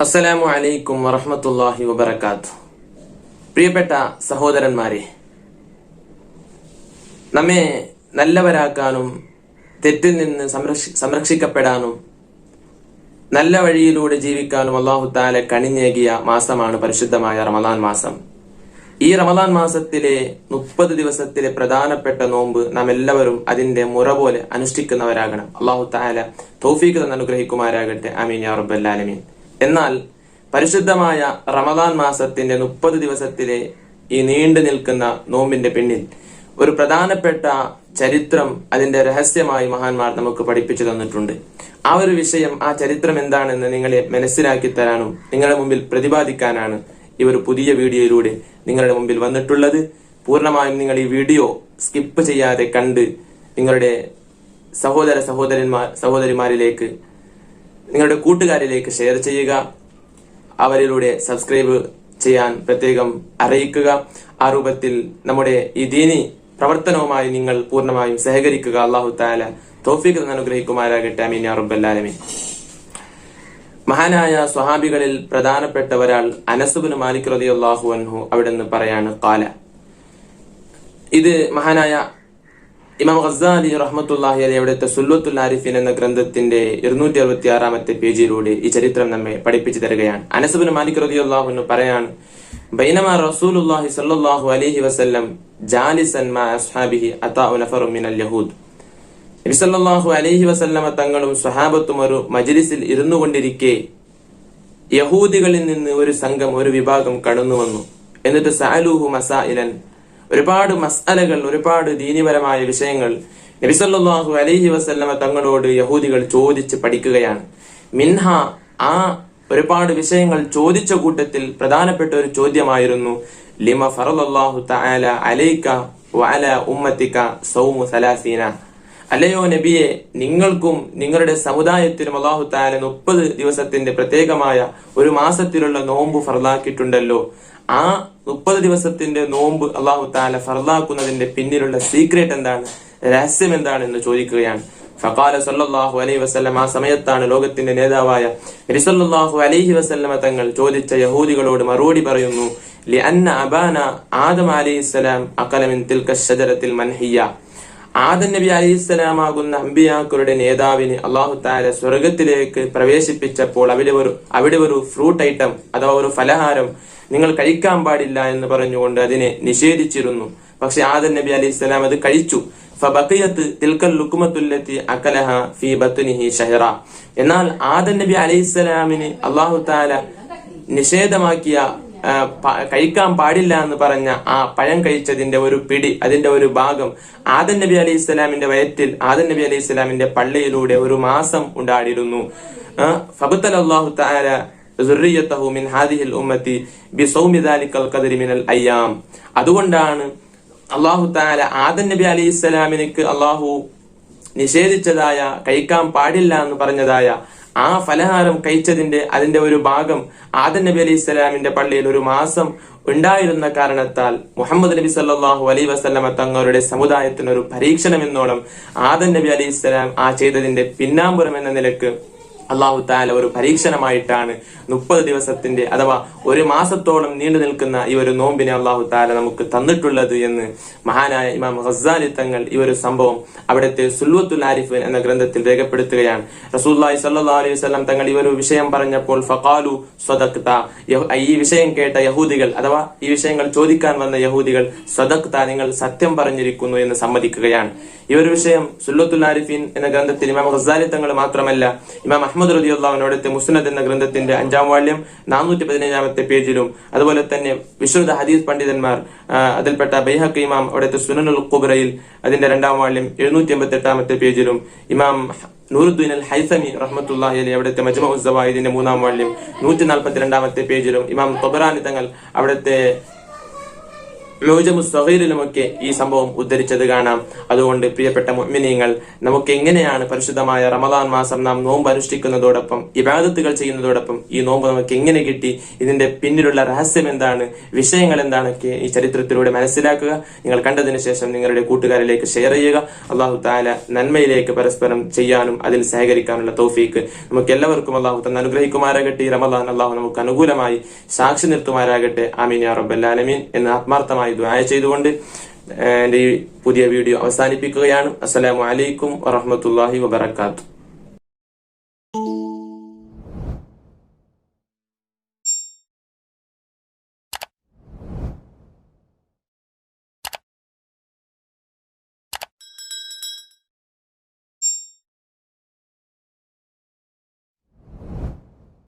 അസ്സലാമു അലൈക്കും വറഹ്മത്തുള്ളാഹി വബറകാതുഹു. പ്രിയപ്പെട്ട സഹോദരന്മാരെ, നമ്മെ നല്ലവരാക്കാനും തെറ്റിൽ നിന്ന് സംരക്ഷിക്കപ്പെടാനും നല്ല വഴിയിലൂടെ ജീവിക്കാനും അല്ലാഹു തആല കനിഞ്ഞേകിയ മാസമാണ് പരിശുദ്ധമായ റമദാൻ മാസം. ഈ റമദാൻ മാസത്തിലെ 30 ദിവസത്തിലെ പ്രധാനപ്പെട്ട നോമ്പ് നാം എല്ലാവരും അതിന്റെ മുറ പോലെ അനുഷ്ഠിക്കുന്നവരാകണം. അല്ലാഹു തആല തൗഫീഖ് തന്ന് അനുഗ്രഹിക്കുമാരാകട്ടെ. ആമീൻ യാ റബ്ബൽ ആലമീൻ. എന്നാൽ പരിശുദ്ധമായ റമദാൻ മാസത്തിന്റെ 30 ദിവസത്തിലെ ഈ നീണ്ടു നിൽക്കുന്ന നോമ്പിന്റെ പിന്നിൽ ഒരു പ്രധാനപ്പെട്ട ചരിത്രം, അതിന്റെ രഹസ്യമായി മഹാന്മാർ നമുക്ക് പഠിപ്പിച്ചു തന്നിട്ടുണ്ട്. ആ ഒരു വിഷയം, ആ ചരിത്രം എന്താണെന്ന് നിങ്ങളെ മനസ്സിലാക്കി തരാനും നിങ്ങളുടെ മുമ്പിൽ പ്രതിപാദിക്കാനാണ് ഈ ഒരു പുതിയ വീഡിയോയിലൂടെ നിങ്ങളുടെ മുമ്പിൽ വന്നിട്ടുള്ളത്. പൂർണ്ണമായും നിങ്ങൾ ഈ വീഡിയോ സ്കിപ്പ് ചെയ്യാതെ കണ്ട് നിങ്ങളുടെ സഹോദരിമാരിലേക്ക്, നിങ്ങളുടെ കൂട്ടുകാരിലേക്ക് ഷെയർ ചെയ്യുക. അവരിലൂടെ സബ്സ്ക്രൈബ് ചെയ്യാൻ പ്രത്യേകം അറിയിക്കുക. ആ രൂപത്തിൽ നമ്മുടെ ഈ ദീനി പ്രവർത്തനവുമായി നിങ്ങൾ പൂർണ്ണമായും സഹകരിക്കുക. അല്ലാഹു തആല തൗഫീഖ് തന്ന് അനുഗ്രഹിക്കുമാരാകട്ടെ. ആമീൻ യാ റബ്ബൽ ആലമീൻ. മഹാനായ സ്വഹാബികളിൽ പ്രധാനപ്പെട്ട ഒരാൾ അനസ് ഇബ്നു മാലിക് റളിയല്ലാഹു അൻഹു അവിടുന്ന് പറയാണ്, ഖാല. ഇത് മഹാനായ ഇമാം ഗസ്സാലി റഹ്മത്തുള്ളാഹി അലൈഹി അവിടുത്തെ സുല്ലത്തുൽ ആരിഫീൻ എന്ന ഗ്രന്ഥത്തിന്റെ 266-ാമത്തെ പേജിലൂടെ ഈ ചരിത്രം നമ്മെ പഠിപ്പിച്ചു തരികയാണ്. അനസ് ഇബ്നു മാലിക് റളിയല്ലാഹു അൻഹു പറയാണ്, ബൈനമാ റസൂലുള്ളാഹി സ്വല്ലല്ലാഹു അലൈഹി വസല്ലം ജാലിസൻ മാ അസ്ഹാബിഹി അതാഉ നഫറു മിനൽ യഹൂദ്. നബി സല്ലല്ലാഹു അലൈഹി വസല്ലമ തങ്ങളും സ്വഹാബത്തും ഒരു മജ്ലിസിൽ ഇരുന്നു കൊണ്ടിരിക്കെ യഹൂദികളിൽ നിന്ന് ഒരു സംഘം, ഒരു വിഭാഗം കടന്നു വന്നു. എന്നിട്ട് സഅലൂഹു മസായിലൻ, ഒരുപാട് മസ്അലകൾ, ഒരുപാട് ദീനിപരമായ വിഷയങ്ങൾ നബി സല്ലല്ലാഹു അലൈഹി വസല്ലമ തങ്ങളോട് യഹൂദികൾ ചോദിച്ച് പഠിക്കുകയാണ്. മിൻഹ, ആ ഒരുപാട് വിഷയങ്ങൾ ചോദിച്ച കൂട്ടത്തിൽ പ്രധാനപ്പെട്ട ഒരു ചോദ്യമായിരുന്നു, ലിമ ഫറളല്ലാഹു തആല അലൈക വഅലാ ഉമ്മതിക സൗമു 30. അല്ലയോ നബിയെ, നിങ്ങൾക്കും നിങ്ങളുടെ സമുദായത്തിനും അല്ലാഹു തആല 30 ദിവസത്തിന്റെ പ്രത്യേകമായ ഒരു മാസത്തിലുള്ള നോമ്പ് ഫർളാക്കിയിട്ടുണ്ടല്ലോ. ആ 30 ദിവസത്തിന്റെ നോമ്പ് അല്ലാഹു തആല ഫർളാക്കുന്നതിന്റെ പിന്നിലുള്ള സീക്രട്ട് എന്താണ്, രഹസ്യം എന്താണ് എന്ന് ചോദിക്കുകയാണ്. ഫഖാല സല്ലല്ലാഹു അലൈഹി വസല്ലം, ആ സമയത്താണ് ലോകത്തിന്റെ നേതാവായ നബി സല്ലല്ലാഹു അലൈഹി വസല്ലമ തങ്ങൾ ചോദിച്ച യഹൂദികളോട് മറുപടി പറയുന്നു, ലിഅന്ന അബാന ആദം അലൈഹിസ്സലാം അഖല മിൻ തിൽക ശജറത്തിൽ മൻഹിയ. ആദം നബി അലൈഹിസ്സലാം ആകുന്ന അമ്പിയാക്കളുടെ നേതാവിന് അല്ലാഹു തആല സ്വർഗത്തിലേക്ക് പ്രവേശിപ്പിച്ചപ്പോൾ അവിടെ ഒരു ഫ്രൂട്ട് ഐറ്റം അഥവാ ഒരു ഫലഹാരം നിങ്ങൾ കഴിക്കാൻ പാടില്ല എന്ന് പറഞ്ഞുകൊണ്ട് അതിനെ നിഷേധിച്ചിരുന്നു. പക്ഷെ ആദം നബി അലൈഹിസ്സലാം അത് കഴിച്ചു. ഫബഖിയത്ത് തിൽക്കൽ ലുക്മത്തുല്ലതി അകലഹ ഫീ ബത്നിഹി ഷഹറ. എന്നാൽ ആദം നബി അലൈഹിസ്സലാമിന് അല്ലാഹു തആല നിഷേധമാക്കിയ, കഴിക്കാൻ പാടില്ല എന്ന് പറഞ്ഞ ആ പഴം കഴിച്ചതിന്റെ ഒരു പിടി, അതിന്റെ ഒരു ഭാഗം ആദം നബി അലൈഹി സ്വലാമിന്റെ വയറ്റിൽ, ആദം നബി അലൈഹി സ്വലാമിന്റെ പള്ളിയിലൂടെ ഒരു മാസം ഉണ്ടാടിയിരുന്നു. ഫബതലല്ലാഹു തആല സുർരിയതഹു മിൻ ഹാദിഹിൽ ഉമ്മത്തി ബിസൗമി ദാലികൽ ഖദരി മിനൽ അയ്യാം. അതുകൊണ്ടാണ് അല്ലാഹു തആല ആദം നബി അലൈഹി സ്വലാമിനിക്ക് അല്ലാഹു നിഷേധിച്ചതായ, കഴിക്കാൻ പാടില്ല എന്ന് പറഞ്ഞതായ ആ ഫലഹാരം കഴിച്ചതിന്റെ അതിന്റെ ഒരു ഭാഗം ആദം നബി അലൈഹി സ്വലാമിന്റെ പള്ളിയിൽ ഒരു മാസം ഉണ്ടായിരുന്ന കാരണത്താൽ മുഹമ്മദ് നബി സല്ലല്ലാഹു അലൈഹി വസല്ലമ തങ്ങളുടെ സമുദായത്തിന് ഒരു പരീക്ഷണം എന്നോണം ആദം നബി അലൈഹി സ്വലാം ആ ചെയ്തതിന്റെ പിന്നാമ്പുറം എന്ന നിലക്ക് അല്ലാഹു തആല ഒരു പരീക്ഷണമായിട്ടാണ് 30 ദിവസത്തിന്റെ അഥവാ ഒരു മാസത്തോളം നീണ്ടു നിൽക്കുന്ന ഈ ഒരു നോമ്പിനെ അല്ലാഹു തആല നമുക്ക് തന്നിട്ടുള്ളത് എന്ന് മഹാനായ ഇമാം ഗസ്സാലി തങ്ങൾ ഈ ഒരു സംഭവം അവിടുത്തെ സുല്ലത്തുൽ ആരിഫീൻ എന്ന ഗ്രന്ഥത്തിൽ രേഖപ്പെടുത്തുകയാണ്. റസൂലുള്ളാഹി സ്വല്ലല്ലാഹു അലൈഹി വസല്ലം തങ്ങൾ ഈ ഒരു വിഷയം പറഞ്ഞപ്പോൾ ഫഖാലു സദഖ്ത, ഈ വിഷയം കേട്ട യഹൂദികൾ അഥവാ ഈ വിഷയങ്ങൾ ചോദിക്കാൻ വന്ന യഹൂദികൾ സദഖ്ത, നിങ്ങൾ സത്യം പറഞ്ഞിരിക്കുന്നു എന്ന് സമ്മതിക്കുകയാണ്. ഈ ഒരു വിഷയം സുല്ലത്തുൽ ആരിഫീൻ എന്ന ഗ്രന്ഥത്തിൽ ഇമാം ഗസ്സാലി തങ്ങൾ മാത്രമല്ല, ഇമാം അഹ്മദ് റളിയല്ലാഹു അൻഹു അവിടുത്തെ മുസ്നദ് എന്ന ഗ്രന്ഥത്തിന്റെ 5-ാം വാള്യം 415-ാമത്തെ പേജിലും, അതുപോലെ തന്നെ വിശുദ്ധ ഹദീസ് പണ്ഡിതന്മാർ അതിൽപ്പെട്ട ബൈഹഖി ഇമാം അവിടുത്തെ സുനനുൽ ഖുബ്രയിൽ അതിന്റെ 2-ാം വാള്യം 788-ാമത്തെ പേജിലും, ഇമാം നൂറുദ്ദീൻ അൽ ഹൈസമി റഹ്മത്തുള്ളാഹി അലൈഹി അവിടുത്തെ മജ്മുഉസ് സവായിദിന്റെ 3-ാം വാള്യം 142-ാമത്തെ പേജിലും, ഇമാം ത്വബറാനി തങ്ങൾ അവിടുത്തെ മുഅ്ജമുസ് സഗീറിലുമൊക്കെ ഈ സംഭവം ഉദ്ധരിച്ചത് കാണാം. അതുകൊണ്ട് പ്രിയപ്പെട്ട മുഅ്മിനീങ്ങൾ, നമുക്ക് എങ്ങനെയാണ് പരിശുദ്ധമായ റമദാൻ മാസം നാം നോമ്പ് അനുഷ്ഠിക്കുന്നതോടൊപ്പം ഇബാദത്തുകൾ ചെയ്യുന്നതോടൊപ്പം ഈ നോമ്പ് നമുക്ക് എങ്ങനെ കിട്ടി, ഇതിന്റെ പിന്നിലുള്ള രഹസ്യം എന്താണ്, വിഷയങ്ങൾ എന്താണൊക്കെ ഈ ചരിത്രത്തിലൂടെ മനസ്സിലാക്കുക. നിങ്ങൾ കണ്ടതിന് ശേഷം നിങ്ങളുടെ കൂട്ടുകാരിലേക്ക് ഷെയർ ചെയ്യുക. അല്ലാഹു തആല നന്മയിലേക്ക് പരസ്പരം ചെയ്യാനും അതിൽ സഹകരിക്കാനുള്ള തൗഫീക്ക് നമുക്ക് എല്ലാവർക്കും അല്ലാഹു തആല അനുഗ്രഹിക്കുമാറാകട്ടെ. റമദാൻ അല്ലാഹു നമുക്ക് അനുകൂലമായി സാക്ഷി നിർത്തുമാറാകട്ടെ. ആമീൻ യാ റബ്ബൽ ആലമീൻ എന്ന് ആത്മാർത്ഥമായി ദുആ ചെയ്തുകൊണ്ട് എന്റെ ഈ പുതിയ വീഡിയോ അവസാനിപ്പിക്കുകയാണ്. അസ്സലാമു അലൈക്കും വറഹ്മത്തുള്ളാഹി വബറകാതുഹു.